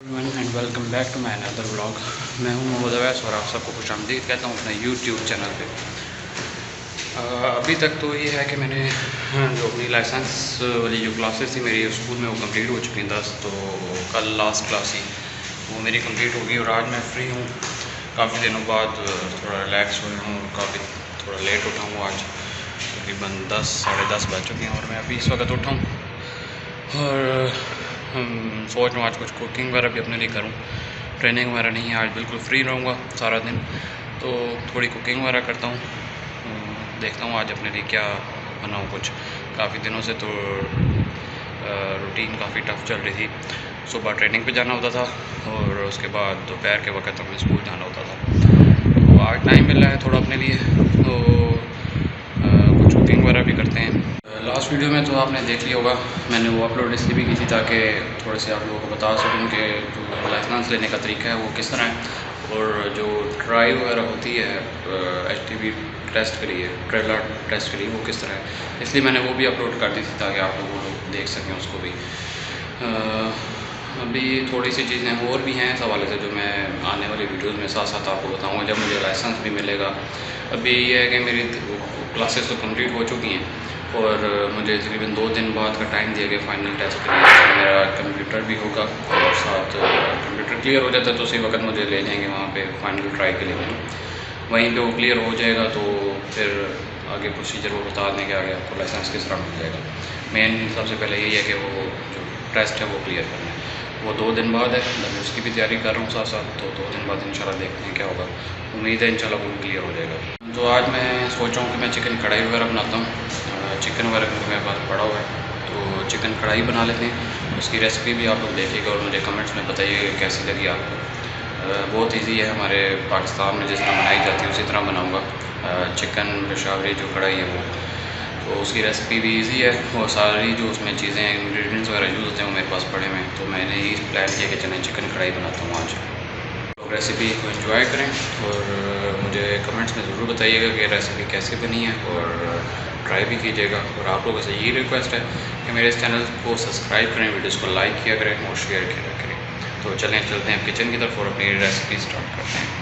And welcome back to my another vlog. मैं हूं मुहम्मदावाइस और आप सबको खुशामदीद कहता हूं अपने यूट्यूब चैनल पे। अभी तक तो ये है कि मैंने जो अपनी लाइसेंस वाली जो क्लासेस थी मेरी स्कूल में वो कंप्लीट हो चुकी 10, तो कल लास्ट क्लास ही वो मेरी कंप्लीट होगी और आज मैं फ्री हूँ। काफ़ी दिनों बाद थोड़ा रिलैक्स हुई हूँ, काफ़ी थोड़ा लेट उठा हूँ। आज तकरीबन 10 साढ़े 10 बज चुके हैं और मैं अभी इस वक्त उठा हूँ और सोच रहा हूँ आज कुछ कुकिंग वगैरह भी अपने लिए करूँ। ट्रेनिंग वगैरह नहीं है, आज बिल्कुल फ्री रहूँगा सारा दिन, तो थोड़ी कुकिंग वगैरह करता हूँ। देखता हूँ आज अपने लिए क्या बनाऊँ कुछ। काफ़ी दिनों से तो रूटीन काफ़ी टफ चल रही थी। सुबह ट्रेनिंग पे जाना होता था और उसके बाद दोपहर के वक्त हमें स्कूल जाना होता था। तो आज टाइम मिल रहा है थोड़ा अपने लिए, तो कुछ कुकिंग वगैरह भी करते हैं। लास्ट वीडियो में तो आपने देख लिया होगा, मैंने वो अपलोड इसलिए भी की थी ताकि थोड़े से आप लोगों को बता सकूँ कि जो लाइसेंस लेने का तरीका है वो किस तरह है और जो ट्राई वगैरह होती है HTV टेस्ट के लिए, ट्रेलर टेस्ट के लिए, वो किस तरह है। इसलिए मैंने वो भी अपलोड कर दी थी ताकि आप लोग देख सकें उसको भी। अभी थोड़ी सी चीज़ें और भी हैं इस हवाले से जो मैं आने वाली वीडियोज़ में साथ साथ आपको बताऊँगा जब मुझे लाइसेंस भी मिलेगा। अभी ये है कि मेरी क्लासेस तो कंप्लीट हो चुकी हैं और मुझे तकरीबन 2 दिन बाद का टाइम दिया गया फाइनल टेस्ट के लिए। मेरा कंप्यूटर भी होगा और साथ कंप्यूटर क्लियर हो जाता है तो उसी वक्त मुझे ले जाएंगे वहाँ पे फाइनल ट्राई के लिए। वहीं पे वो क्लियर हो जाएगा तो फिर आगे प्रोसीजर वो बता दें कि आगे आपको लाइसेंस किस तरह मिल जाएगा। मेन सबसे पहले यही है कि वो जो टेस्ट है वो क्लियर करना है। वो 2 दिन बाद है, मैं उसकी भी तैयारी कर रहा हूँ साथ साथ, तो 2 दिन बाद इंशाल्लाह देखते हैं क्या होगा। उम्मीद है इंशाल्लाह वो क्लियर हो जाएगा। तो आज मैं सोच रहा हूँ कि मैं चिकन कढ़ाई वगैरह बनाता हूँ। चिकन वगैरह क्योंकि मेरे पास पड़ा हुआ है, तो चिकन कढ़ाई बना लेते हैं। उसकी रेसिपी भी आप लोग देखिएगा और मुझे कमेंट्स में बताइएगा कैसी लगी आपको। बहुत इजी है, हमारे पाकिस्तान में जिस तरह बनाई जाती है उसी तरह बनाऊँगा। चिकन पेशावरी जो कढ़ाई है वो, तो उसकी रेसिपी भी इजी है और सारी जो उसमें चीज़ें इंग्रेडिएंट्स वगैरह यूज़ होते हैं वो मेरे पास पड़े हुए हैं। तो मैंने ये प्लान किया कि चलें चिकन कढ़ाई बनाता हूँ आज। तो रेसिपी को एंजॉय करें और मुझे कमेंट्स में ज़रूर बताइएगा कि रेसिपी कैसी बनी है और ट्राई भी कीजिएगा। और आप लोगों से ये रिक्वेस्ट है कि मेरे इस चैनल को सब्सक्राइब करें, वीडियोज़ को लाइक किया करें और शेयर किया करें। तो चलें चलते हैं किचन की तरफ और अपनी रेसिपी स्टार्ट करते हैं।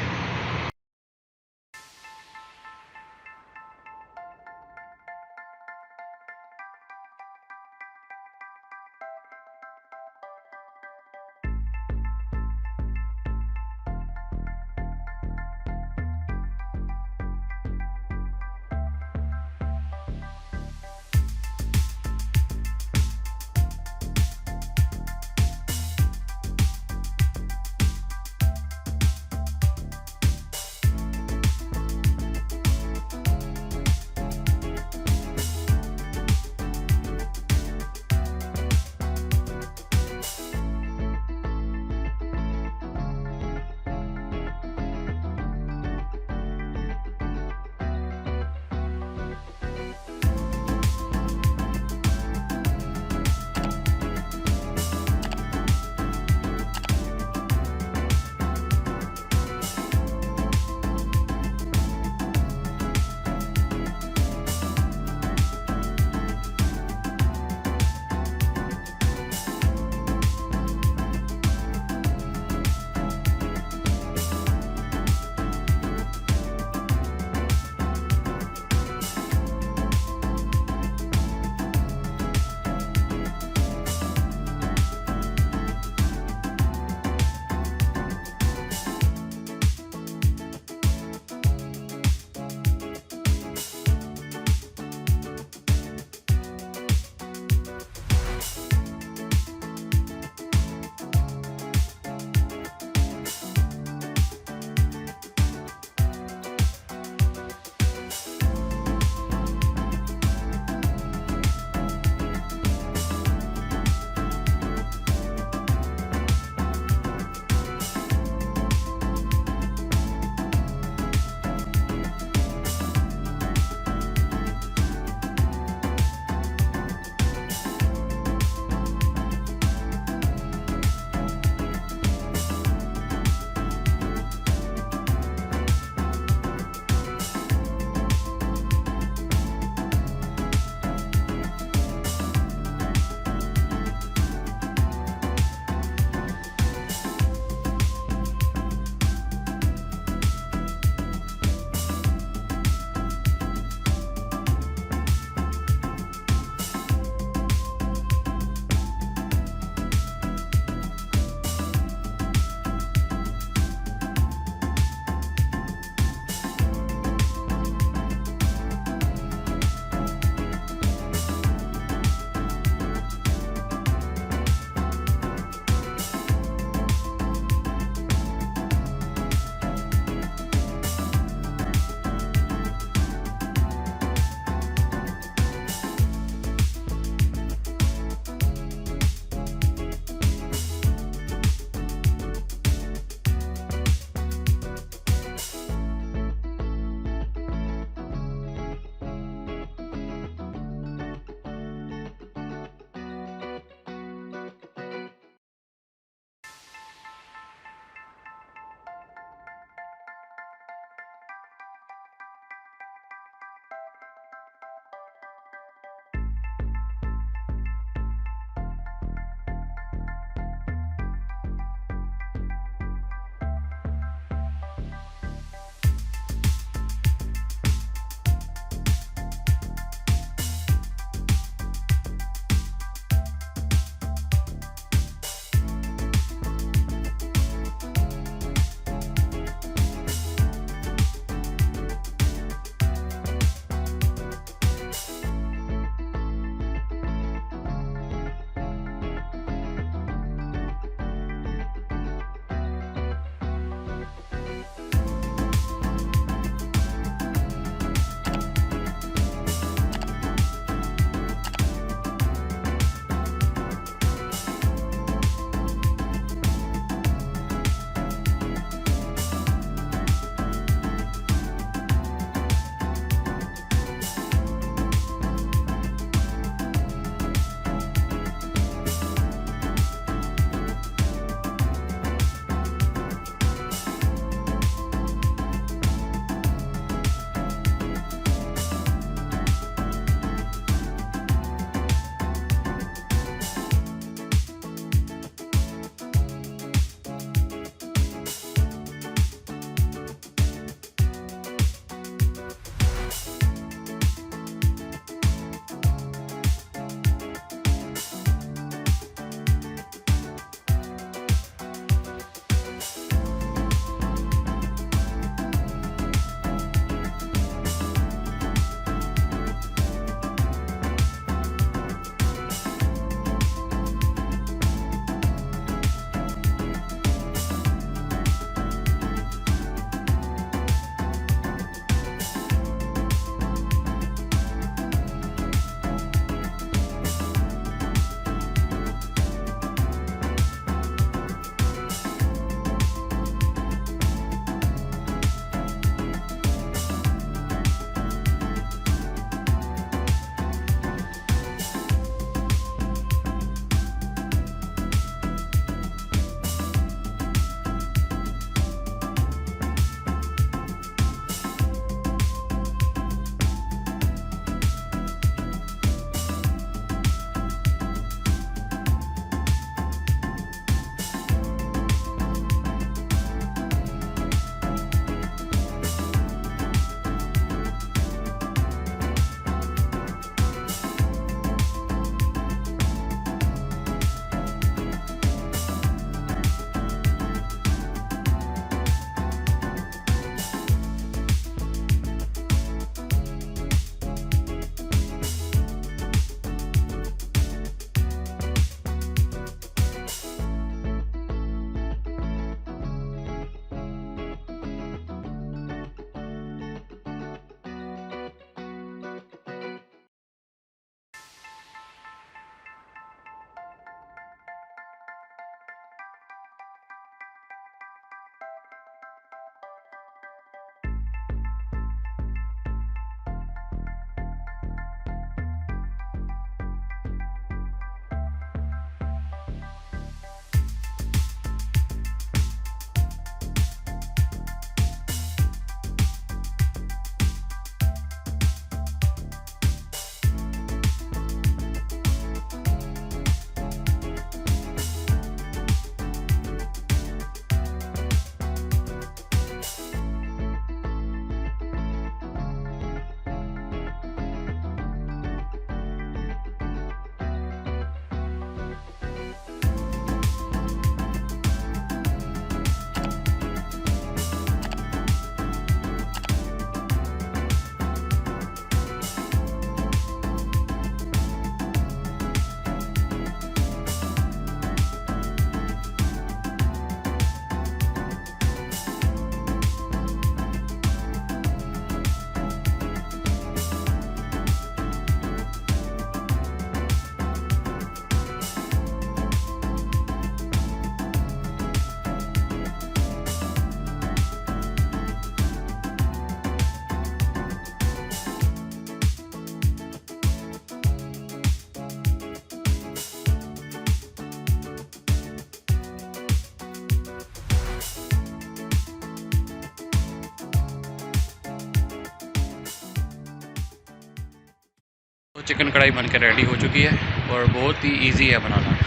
चिकन कढ़ाई बन के रेडी हो चुकी है और बहुत ही इजी है बनाना।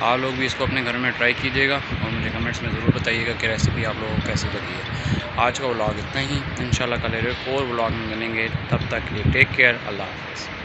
आप लोग भी इसको अपने घर में ट्राई कीजिएगा और मुझे कमेंट्स में ज़रूर बताइएगा कि रेसिपी आप लोगों को कैसी लगी है। आज का व्लॉग इतना ही, इंशाल्लाह कल एक और व्लॉग में मिलेंगे। तब तक के लिए टेक केयर, अल्लाह हाफ़िज़।